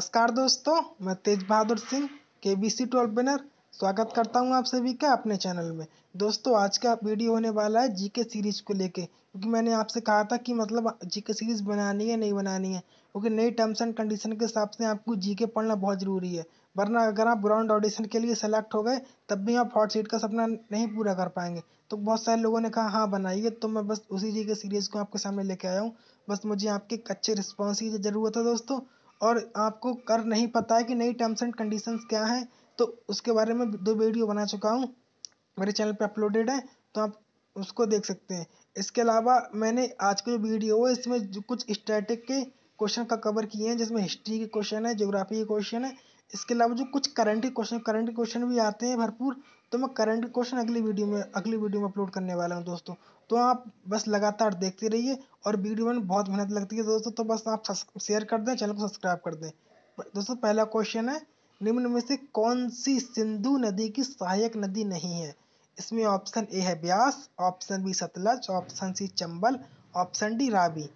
नमस्कार दोस्तों, मैं तेज बहादुर सिंह केबीसी 12 विनर स्वागत करता हूं आप सभी का अपने चैनल में। दोस्तों, आज का वीडियो होने वाला है जीके सीरीज को लेके, क्योंकि मैंने आपसे कहा था कि मतलब जीके सीरीज बनानी है नहीं बनानी है, क्योंकि नई टर्म्स एंड कंडीशन के हिसाब से आपको जीके पढ़ना बहुत जरूरी है। वरना अगर आप ग्राउंड ऑडिशन के लिए सेलेक्ट हो गए तब भी आप हॉट सीट का सपना नहीं पूरा कर पाएंगे। तो बहुत सारे लोगों ने कहा हाँ बनाइए, तो मैं बस उसी जीके सीरीज को आपके सामने लेके आया हूँ। बस मुझे आपके अच्छे रिस्पॉन्स की जरूरत है दोस्तों, और आपको कर नहीं पता है कि नई टर्म्स एंड कंडीशंस क्या हैं, तो उसके बारे में 2 वीडियो बना चुका हूँ, मेरे चैनल पे अपलोडेड है, तो आप उसको देख सकते हैं। इसके अलावा मैंने आज का जो वीडियो है इसमें जो कुछ स्टैटिक के क्वेश्चन का कवर किए हैं, जिसमें हिस्ट्री के क्वेश्चन है, ज्योग्राफी के क्वेश्चन है। इसके अलावा जो कुछ करंट क्वेश्चन भी आते हैं भरपूर, तो मैं करंट क्वेश्चन अगली वीडियो में अपलोड करने वाला हूँ दोस्तों। तो आप बस लगातार देखते रहिए, और वीडियो में बहुत मेहनत लगती है दोस्तों, तो बस आप शेयर कर दें, चैनल को सब्सक्राइब कर दें। दोस्तों, पहला क्वेश्चन है, निम्न में से कौन सी सिंधु नदी की सहायक नदी नहीं है? इसमें ऑप्शन ए है Beas, option B Sutlej, option C Chambal, option D Ravi.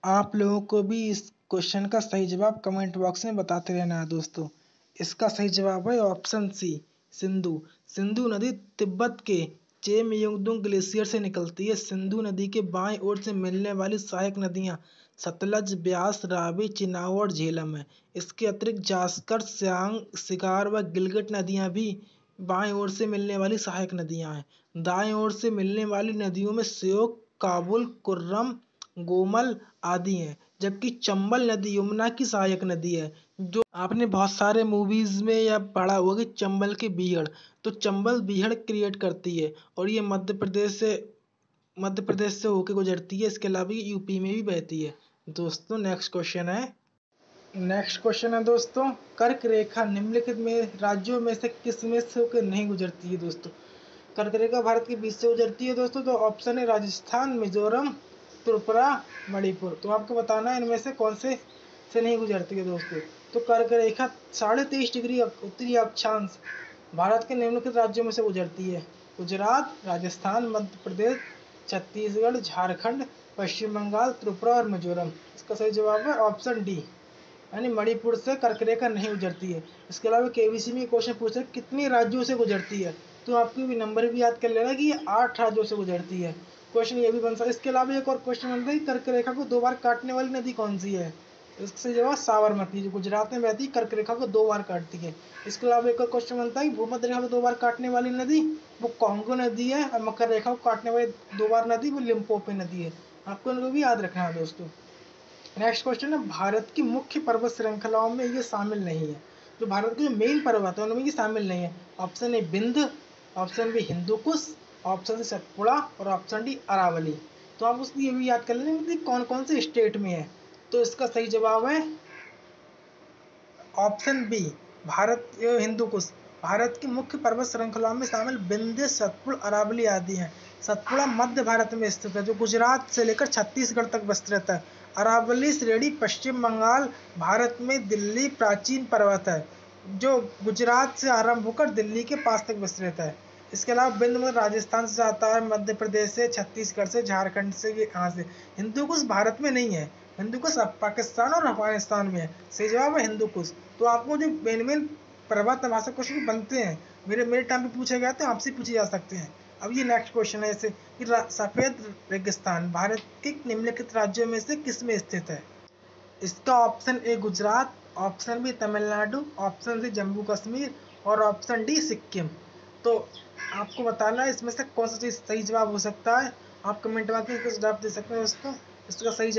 आप लोगों को भी इस क्वेश्चन का सही जवाब कमेंट बॉक्स में बताते रहना है दोस्तों। इसका सही जवाब है ऑप्शन सी सिंधु। सिंधु नदी तिब्बत के चेमयंगदुंग ग्लेशियर से निकलती है। सिंधु नदी के बाएं ओर से मिलने वाली सहायक नदियां सतलज, ब्यास, रावी, चिनाब और झेलम है। इसके अतिरिक्त जास्कर, सियांग, सिगार व गिलगित नदियां भी बाएं ओर से मिलने वाली सहायक नदियां हैं। दाएं ओर से मिलने वाली नदियों में श्योक, काबुल, कुर्रम, गोमल आदि हैं, जबकि चंबल नदी यमुना की सहायक नदी है। जो आपने बहुत सारे मूवीज में या पढ़ा होगा कि चंबल की बीहड़, तो चंबल बीहड़ क्रिएट करती है, और ये मध्य प्रदेश से होकर गुजरती है। इसके अलावा ये यूपी में भी बहती है। दोस्तों, नेक्स्ट क्वेश्चन है दोस्तों, कर्क रेखा निम्नलिखित में राज्यों में से किस में से होकर नहीं गुजरती है दोस्तों? कर्क रेखा भारत के बीच से गुजरती है दोस्तों। तो ऑप्शन है राजस्थान, मिजोरम, त्रिपुरा, मणिपुर। तो आपको बताना है इनमें से कौन से नहीं गुजरती है दोस्तों। तो कर्क रेखा 23.5 डिग्री उत्तरी अक्षांश भारत के निम्नलिखित राज्यों में से गुजरती है: गुजरात, राजस्थान, मध्य प्रदेश, छत्तीसगढ़, झारखंड, पश्चिम बंगाल, त्रिपुरा और मिजोरम। इसका सही जवाब है ऑप्शन डी, यानी मणिपुर से कर्क रेखा नहीं गुजरती है। इसके अलावा केबीसी में क्वेश्चन पूछा कितने राज्यों से गुजरती है, तो आपको भी नंबर भी याद कर लेना कि ये 8 राज्यों से गुजरती है। क्वेश्चन ये भी बन सकता है। इसके अलावा एक और क्वेश्चन बनता है कि कर्क रेखा को 2 बार काटने वाली नदी कौन सी है? इससे जवाब साबरमती, जो गुजरात में बहती कर्क रेखा को 2 बार काटती है। इसके अलावा एक और क्वेश्चन बनता है कि भूमध्य रेखा को 2 बार काटने वाली नदी वो कांगो नदी है, और मकर रेखा को काटने वाली 2 बार नदी वो लिम्पोपो नदी है। आपको इनको भी याद रखना है दोस्तों। नेक्स्ट क्वेश्चन है, भारत की मुख्य पर्वत श्रृंखलाओं में ये शामिल नहीं है। जो भारत के जो मेन पर्वत है उनमें ये शामिल नहीं है। Option A Vindhya, option B Hindu Kush, option C Satpura और ऑप्शन डी अरावली। तो आप उसकी ये भी याद कर लेंगे कौन कौन से स्टेट में है। तो इसका सही जवाब है ऑप्शन बी, भारत हिंदुकुश। भारत की मुख्य पर्वत श्रृंखलाओं में शामिल विंध्य, सतपुड़ा, अरावली आदि हैं। सतपुड़ा मध्य भारत में स्थित है, जो गुजरात से लेकर छत्तीसगढ़ तक विस्तृत है। अरावली श्रेणी पश्चिम बंगाल भारत में दिल्ली प्राचीन पर्वत है, जो गुजरात से आरंभ होकर दिल्ली के पास तक विस्तृत है। इसके अलावा विंध्य राजस्थान से आता है, मध्य प्रदेश से, छत्तीसगढ़ से, झारखंड से, ये कहाँ से? हिंदुकुश भारत में नहीं है। हिंदुकुश पाकिस्तान और अफगानिस्तान में है। सही जवाब है हिंदुकुश। तो आपको जो मेन पर्वत भाषा क्वेश्चन बनते हैं मेरे टाइम पे पूछे गए थे, आपसे पूछे जा सकते हैं। अब ये नेक्स्ट क्वेश्चन है ऐसे कि सफेद रेगिस्तान भारत के निम्नलिखित राज्यों में से किस में स्थित है? इसका option A Gujarat, option B Tamil Nadu, option C Jammu Kashmir और ऑप्शन डी सिक्किम। तो आपको बताना है इसमें से कौन सा चीज सही जवाब हो सकता है। आप कमेंट बॉक्स में इसका जवाब दे सकते हैं दोस्तों। इसका सही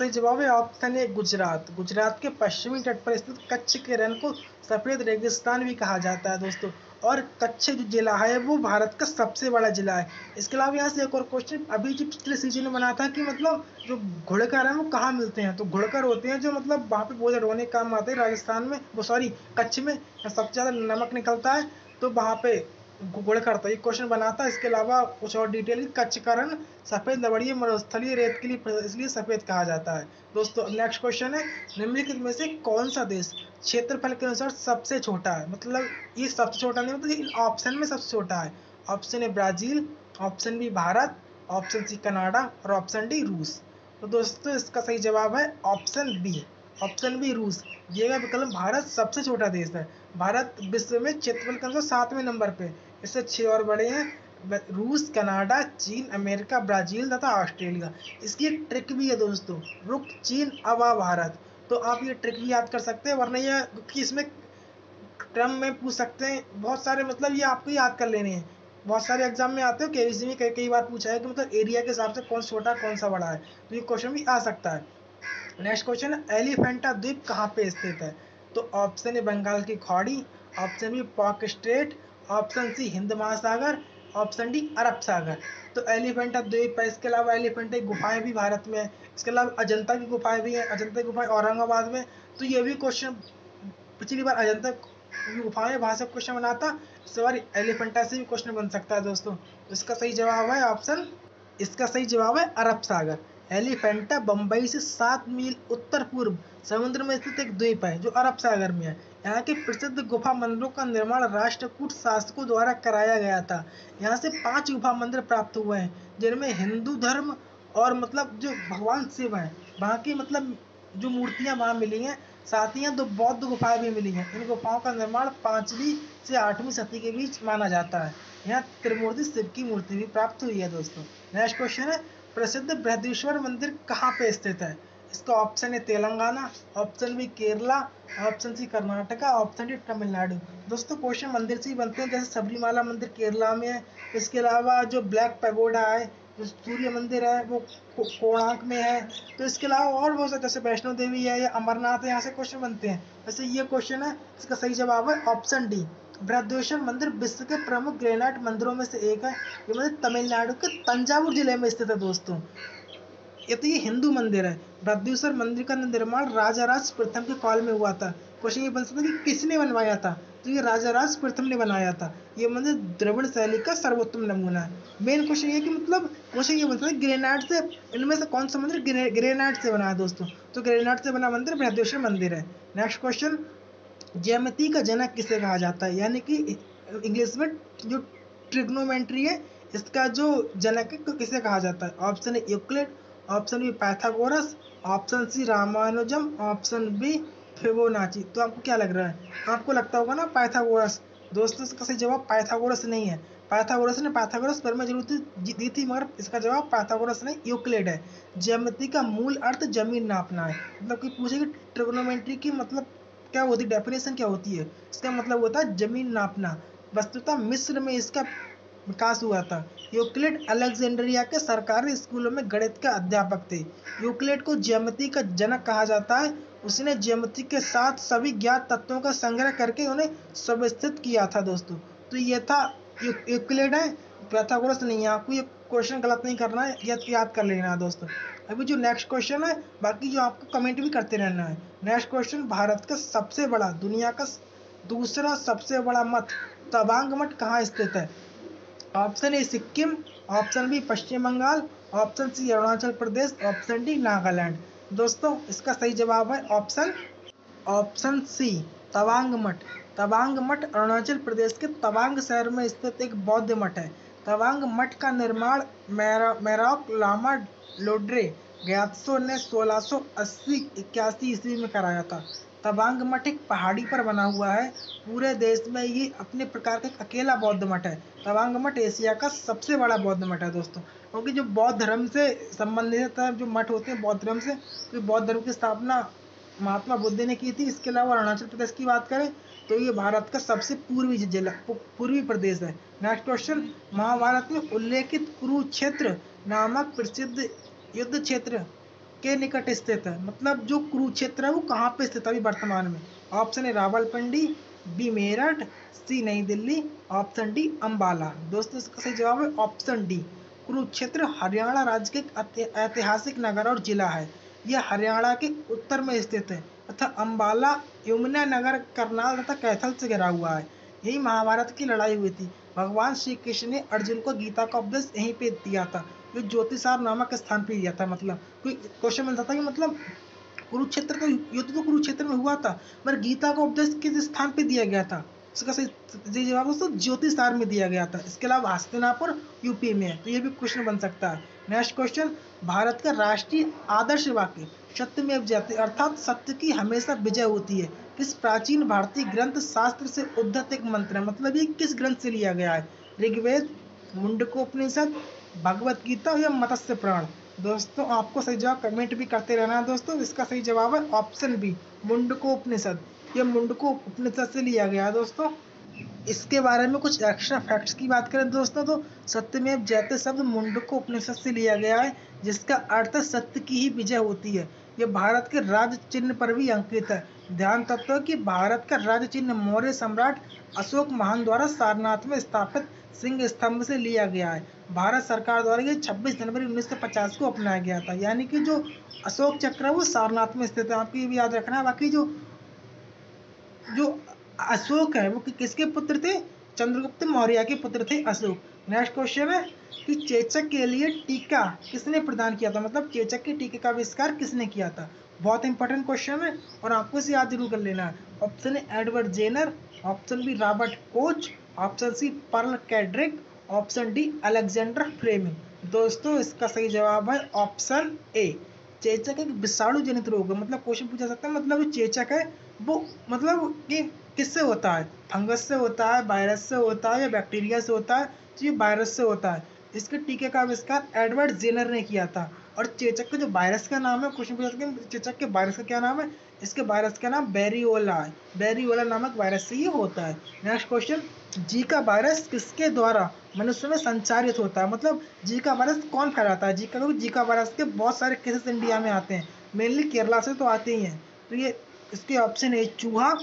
जवाब है ऑप्शन ए गुजरात। गुजरात के पश्चिमी तट पर स्थित कच्छ के रण को सफेद रेगिस्तान भी कहा जाता है दोस्तों। और कच्छ जो जिला है वो भारत का सबसे बड़ा जिला है। इसके अलावा यहाँ से एक और क्वेश्चन अभी जो पिछले सीजन में बना था कि मतलब जो घुड़कर है वो कहाँ मिलते हैं। तो घुड़कर होते हैं जो मतलब वहाँ पे बोझ ढोने काम आते हैं राजस्थान में, वो सॉरी कच्छ में सबसे ज़्यादा नमक निकलता है, तो वहाँ पे घुड़कर था। ये क्वेश्चन बना था। इसके अलावा कुछ और डिटेल, कच्छ का रण सफेद लवणीय मरुस्थलीय रेत के लिए इसलिए सफेद कहा जाता है दोस्तों। नेक्स्ट क्वेश्चन है, निम्नलिखित में से कौन सा देश क्षेत्रफल के अनुसार सबसे छोटा है? मतलब ये सबसे छोटा नहीं, मतलब इन ऑप्शन में सबसे छोटा है। Option A Brazil, option B Bharat, option C Canada और ऑप्शन डी रूस। तो दोस्तों इसका सही जवाब है ऑप्शन बी, ऑप्शन बी रूस। दिए गए विकल्प भारत सबसे छोटा देश है। भारत विश्व में क्षेत्रफल के अनुसार 7वें नंबर पे, इससे 6 और बड़े हैं रूस, कनाडा, चीन, अमेरिका, ब्राजील तथा ऑस्ट्रेलिया। इसकी एक ट्रिक भी है दोस्तों, रुक चीन अब आ भारत। तो आप ये ट्रिक भी याद कर सकते हैं, वरना ये कि इसमें क्रम में पूछ सकते हैं बहुत सारे, मतलब ये आपको याद कर लेने हैं। बहुत सारे एग्जाम में आते हो, केबीसी में कई बार पूछा है कि मतलब एरिया के हिसाब से कौन छोटा कौन सा बड़ा है, तो ये क्वेश्चन भी आ सकता है। नेक्स्ट क्वेश्चन है, एलिफेंटा द्वीप कहाँ पे स्थित है? तो ऑप्शन ए बंगाल की खाड़ी, option B Palk strait, option C Hind महासागर, ऑप्शन डी अरब सागर। तो एलिफेंटा द्वीप है, इसके अलावा एलिफेंटा की गुफाएं भी भारत में है, इसके अलावा अजंता की गुफाएं भी हैं, अजंता की गुफाएं औरंगाबाद में। तो ये भी क्वेश्चन पिछली बार अजंता की गुफाएं वहां से क्वेश्चन बना था, इस बार एलिफेंटा से भी क्वेश्चन बन सकता है दोस्तों। इसका सही जवाब है ऑप्शन, इसका सही जवाब है अरब सागर। एलिफेंटा बंबई से 7 मील उत्तर पूर्व समुद्र में स्थित एक द्वीप है जो अरब सागर में है। यहाँ के प्रसिद्ध गुफा मंदिरों का निर्माण राष्ट्रकूट शासकों द्वारा कराया गया था। यहाँ से 5 गुफा मंदिर प्राप्त हुए हैं, जिनमें हिंदू धर्म और मतलब जो भगवान शिव हैं वहाँ की मतलब जो मूर्तियाँ वहाँ मिली हैं। साथ ही यहाँ 2 बौद्ध गुफाएं भी मिली हैं। इन गुफाओं का निर्माण 5वीं से 8वीं सदी के बीच माना जाता है। यहाँ त्रिमूर्ति शिव की मूर्ति भी प्राप्त हुई है दोस्तों। नेक्स्ट क्वेश्चन है, प्रसिद्ध बृहदीश्वर मंदिर कहाँ पे स्थित है? इसका ऑप्शन है Telangana, option B Kerala, option C Karnataka, option D Tamil Nadu. दोस्तों क्वेश्चन मंदिर से ही बनते हैं, जैसे सबरीमाला मंदिर केरला में है, इसके अलावा जो ब्लैक पैगोडा है, जो सूर्य मंदिर है वो कोणार्क में है। तो इसके अलावा और बहुत सारे जैसे वैष्णो देवी है या अमरनाथ है, यहाँ से क्वेश्चन बनते हैं। वैसे ये क्वेश्चन है, इसका सही जवाब है ऑप्शन डी। बृहदेश्वर मंदिर विश्व के प्रमुख ग्रेनाइट मंदिरों में से एक है। ये मंदिर तमिलनाडु के तंजावुर जिले में स्थित है दोस्तों। ये हिंदू मंदिर है। बृहदेश्वर मंदिर का निर्माण राजा राज प्रथम के काल में हुआ था। क्वेश्चन ये बन सकता है कि किसने बनवाया था? तो ये राजा राज प्रथम ने बनाया था। ये मंदिर द्रविड़ शैली का सर्वोत्तम नमूना है। मेन क्वेश्चन ये कि मतलब क्वेश्चन ये बन सकता है ग्रेनाइट से, इनमें से कौन सा मंदिर ग्रेनाइट से बना है दोस्तों? तो ग्रेनाइट से बना मंदिर बृहदेश्वर मंदिर है। नेक्स्ट क्वेश्चन, ज्यामिति का जनक किसे कहा जाता है? यानी कि इंग्लिश में जो ट्रिग्नोमेट्री है इसका जो जनक है किसे कहा जाता है? Option A Euclid, option B Pythagoras, option C Ramanujam, option B Fibonacci. तो आपको क्या लग रहा है? आपको लगता होगा ना पाइथागोरस। दोस्तों इसका सही जवाब पाइथागोरस नहीं है। पाइथागोरस पर में जरूर दी थी, मगर इसका जवाब पाइथागोरस नहीं यूक्लिड है। ज्यामिति का मूल अर्थ जमीन नापना है। मतलब कि पूछेगी ट्रिग्नोमेट्री की मतलब क्या होती है, डेफिनेशन क्या होती है? इसका मतलब होता है जमीन नापना। वस्तुतः मिस्र में इसका विकास हुआ था। यूक्लिड अलेक्जेंड्रिया के सरकारी स्कूलों में गणित के अध्यापक थे। यूक्लिड को ज्यामिति का जनक कहा जाता है। उसने ज्यामिति के साथ सभी ज्ञात तत्वों का संग्रह करके उन्हें सुव्यवस्थित किया था दोस्तों। तो ये था यूक्लिड है, पाइथागोरस नहीं है। आपको ये क्वेश्चन गलत नहीं करना है, याद कर लेना है दोस्तों। अभी जो नेक्स्ट क्वेश्चन है, बाकी जो आपको कमेंट भी करते रहना है। नेक्स्ट क्वेश्चन, भारत का सबसे बड़ा, दुनिया का दूसरा सबसे बड़ा मठ तवांग मठ कहाँ स्थित है? Option A Sikkim, option B Paschim Bengal, option C Arunachal Pradesh, option D Nagaland. दोस्तों इसका सही जवाब है ऑप्शन सी तवांग मठ। तवांग मठ अरुणाचल प्रदेश के तवांग शहर में स्थित एक बौद्ध मठ है। तवांग मठ का निर्माण मेराक लामा लोड्रे ग्यात्सो ने 1680-81 ईस्वी में कराया था। तवांग मठ एक पहाड़ी पर बना हुआ है। पूरे देश में ये अपने प्रकार का एक अकेला बौद्ध मठ है। तवांग मठ एशिया का सबसे बड़ा बौद्ध मठ है दोस्तों, क्योंकि जो बौद्ध धर्म से संबंधित जो मठ होते हैं बौद्ध धर्म से, तो बौद्ध धर्म की स्थापना महात्मा बुद्ध ने की थी। इसके अलावा अरुणाचल प्रदेश की बात करें तो ये भारत का सबसे पूर्वी प्रदेश है। नेक्स्ट क्वेश्चन, महाभारत में उल्लेखित कुरुक्षेत्र नामक प्रसिद्ध युद्ध क्षेत्र के निकट स्थित है। मतलब जो कुरुक्षेत्र है वो कहाँ पे स्थित है अभी वर्तमान में? Option A Rawalpindi, B Meerut, C Nai Delhi, option D Ambala. दोस्तों इसका सही जवाब है ऑप्शन डी। कुरुक्षेत्र हरियाणा राज्य के ऐतिहासिक नगर और जिला है। यह हरियाणा के उत्तर में स्थित है तथा अंबाला, यमुना नगर, करनाल तथा कैथल से घिरा हुआ है। यही महाभारत की लड़ाई हुई थी। भगवान श्री कृष्ण ने अर्जुन को गीता का उपदेश यहीं पे दिया था, जो ज्योतिषार नामक स्थान पे दिया था। मतलब कोई क्वेश्चन मिलता था कि मतलब कुरुक्षेत्र का युद्ध तो कुरुक्षेत्र में हुआ था, मगर गीता का उपदेश किस स्थान पे दिया गया था? इसका सही जवाब दोस्तों ज्योतिषार में दिया गया था। इसके अलावा हस्तिनापुर यूपी में है। तो ये भी क्वेश्चन बन सकता है। नेक्स्ट क्वेश्चन, भारत का राष्ट्रीय आदर्श वाक्य सत्यमेव जयते अर्थात सत्य की हमेशा विजय होती है किस प्राचीन भारतीय ग्रंथ शास्त्र से उद्धत एक मंत्र है। मतलब ये किस ग्रंथ से लिया गया है? ऋग्वेद, मुंडकोपनिषद, भगवत गीता या मत्स्य पुराण। दोस्तों आपको सही जवाब कमेंट भी करते रहना है। दोस्तों इसका सही जवाब है ऑप्शन बी, मुंडकोपनिषद। ये मुंडकोपनिषद से लिया गया है। दोस्तों इसके बारे में कुछ एक्स्ट्रा फैक्ट्स की बात करें दोस्तों तो सत्यमेव जयते शब्द मुंडको उपनिषद से लिया गया है जिसका अर्थ सत्य की ही विजय होती है। यह भारत के राज्य चिन्ह पर भी अंकित है। ध्यान तत्व है कि भारत का राज्य चिन्ह मौर्य सम्राट अशोक महान द्वारा सारनाथ में स्थापित सिंह स्तंभ से लिया गया है। भारत सरकार द्वारा ये 26 जनवरी 1950 को अपनाया गया था। यानी कि जो अशोक चक्र है वो सारनाथ में स्थित है। आपको ये भी याद रखना है। बाकी जो जो अशोक है वो किसके पुत्र थे? चंद्रगुप्त मौर्य के पुत्र थे अशोक। नेक्स्ट क्वेश्चन है कि चेचक के लिए टीका किसने प्रदान किया था? मतलब चेचक के टीके का आविष्कार किसने किया था? बहुत इंपॉर्टेंट क्वेश्चन है और आपको इसे याद जरूर कर लेना है। Option A Edward Jenner, option B Robert Koch, option C Pearl Kendrick, option D Alexander Fleming. दोस्तों इसका सही जवाब है ऑप्शन ए। चेचक एक विषाणु जनित रोग है। मतलब क्वेश्चन पूछा सकता है मतलब जो चेचक है वो मतलब कि किससे होता है? फंगस से होता है, वायरस से होता है या बैक्टीरिया से होता है? तो ये वायरस से होता है। इसके टीके का आविष्कार एडवर्ड जेनर ने किया था। और चेचक का जो वायरस का नाम है, क्वेश्चन पूछा सकते हैं चेचक के वायरस का क्या नाम है? इसके वायरस का नाम बेरियोला है। बेरियोला नामक वायरस से ये होता है। नेक्स्ट क्वेश्चन, जीका वायरस किसके द्वारा मनुष्य में संचारित होता है? मतलब जीका वायरस कौन फैलाता है? जीका वायरस के बहुत सारे केसेस इंडिया में आते हैं, मेनली केरला से तो आते ही हैं। तो ये इसके ऑप्शन ए चूहा,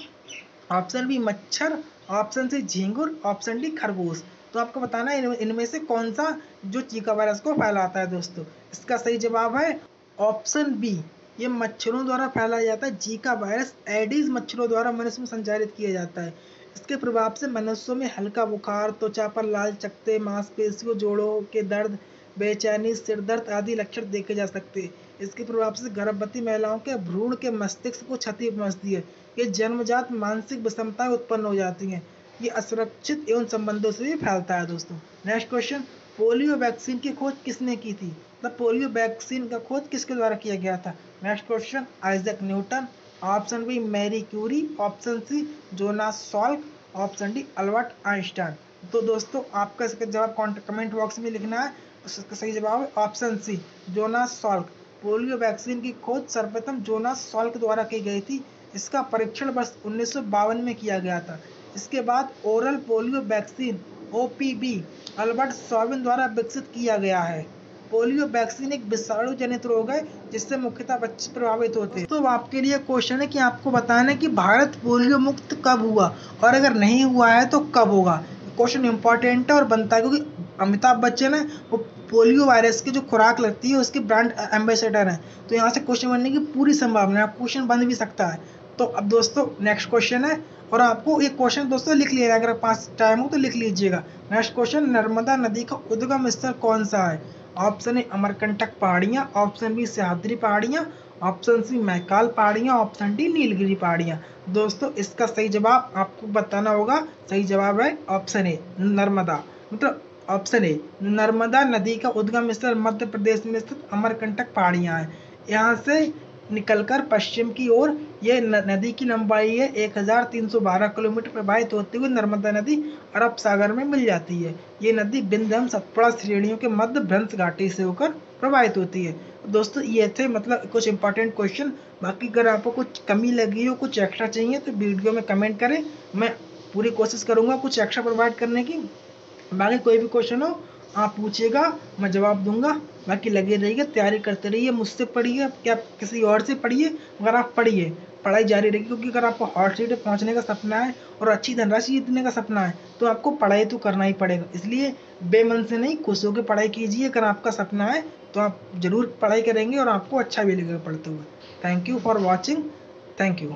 ऑप्शन बी मच्छर, ऑप्शन सी झींगुर, ऑप्शन डी खरगोश। तो आपको बताना है इनमें से कौन सा जो जीका वायरस को फैलाता है। दोस्तों इसका सही जवाब है ऑप्शन बी, ये मच्छरों द्वारा फैलाया जाता है। जीका वायरस एडीज मच्छरों द्वारा मनुष्य में संचारित किया जाता है। इसके प्रभाव से मनुष्यों में हल्का बुखार, त्वचा पर लाल चकत्ते, मांसपेशियों, जोड़ों के दर्द, बेचैनी, सिर दर्द आदि लक्षण देखे जा सकते हैं। इसके प्रभाव से गर्भवती महिलाओं के भ्रूण के मस्तिष्क को क्षति पहुंचती है। ये जन्मजात मानसिक विषमताएं उत्पन्न हो जाती हैं। ये असुरक्षित एवं संबंधों से भी फैलता है। दोस्तों नेक्स्ट क्वेश्चन, पोलियो वैक्सीन की खोज किसने की थी? मतलब पोलियो वैक्सीन का खोज किसके द्वारा किया गया था? Next question, Isaac Newton, option B Marie Curie, option C Jonas Salk, option D Albert Einstein. तो दोस्तों आपका इसका जवाब कमेंट बॉक्स में लिखना है। इसका सही जवाब है option C Jonas Salk. Polio vaccine की खोज सर्वप्रथम जोनास सॉल्क द्वारा की गई थी। इसका परीक्षण वर्ष 1952 में किया गया था। इसके बाद oral polio vaccine OPV Albert Sabin द्वारा विकसित किया गया है। पोलियो वैक्सीन एक विषाणु जनित रोग है जिससे मुख्यतः बच्चे प्रभावित होते हैं। तो आपके लिए क्वेश्चन है कि आपको बताना है कि भारत पोलियो मुक्त कब हुआ और अगर नहीं हुआ है तो कब होगा। क्वेश्चन इंपॉर्टेंट है और बनता है क्योंकि अमिताभ बच्चन है वो पोलियो वायरस की जो खुराक लगती है उसके ब्रांड एम्बेसडर हैं। तो यहाँ से क्वेश्चन बनने की पूरी संभावना है, क्वेश्चन बन भी सकता है। तो अब दोस्तों नेक्स्ट क्वेश्चन है और आपको एक क्वेश्चन दोस्तों लिख लिया, अगर पास टाइम हो तो लिख लीजिएगा। नेक्स्ट क्वेश्चन, नर्मदा नदी का उद्गम स्थल कौन सा है? ऑप्शन ए अमरकंटक पहाड़ियाँ, ऑप्शन बी सह्याद्री पहाड़ियाँ, ऑप्शन सी मैकाल पहाड़ियाँ, ऑप्शन डी नीलगिरी पहाड़ियाँ। दोस्तों इसका सही जवाब आपको बताना होगा। सही जवाब है ऑप्शन ए नर्मदा। मतलब ऑप्शन ए नर्मदा नदी का उद्गम स्थल मध्य प्रदेश में स्थित अमरकंटक पहाड़ियाँ हैं। यहाँ से निकलकर पश्चिम की ओर ये नदी की लंबाई है 1312 किलोमीटर। प्रवाहित होते हुए नर्मदा नदी अरब सागर में मिल जाती है। ये नदी विंध्य एवं सतपुड़ा श्रेणियों के मध्य भ्रंश घाटी से होकर प्रवाहित होती है। दोस्तों ये थे मतलब कुछ इंपॉर्टेंट क्वेश्चन। बाकी अगर आपको कुछ कमी लगी हो, कुछ एक्स्ट्रा चाहिए तो वीडियो में कमेंट करें, मैं पूरी कोशिश करूँगा कुछ एक्स्ट्रा प्रोवाइड करने की। बाकी कोई भी क्वेश्चन हो आप पूछिएगा, मैं जवाब दूंगा। बाकी लगे रहिए, तैयारी करते रहिए, मुझसे पढ़िए क्या किसी और से पढ़िए, मगर आप पढ़िए, पढ़ाई जारी रखिए। क्योंकि अगर आपको हॉट सीट पे पहुंचने का सपना है और अच्छी धनराशि जीतने का सपना है तो आपको पढ़ाई तो करना ही पड़ेगा। इसलिए बेमन से नहीं, खुश होकर पढ़ाई कीजिए। अगर आपका सपना है तो आप जरूर पढ़ाई करेंगे और आपको अच्छा भी लगेगा पढ़ते हुए। Thank you for watching. Thank you.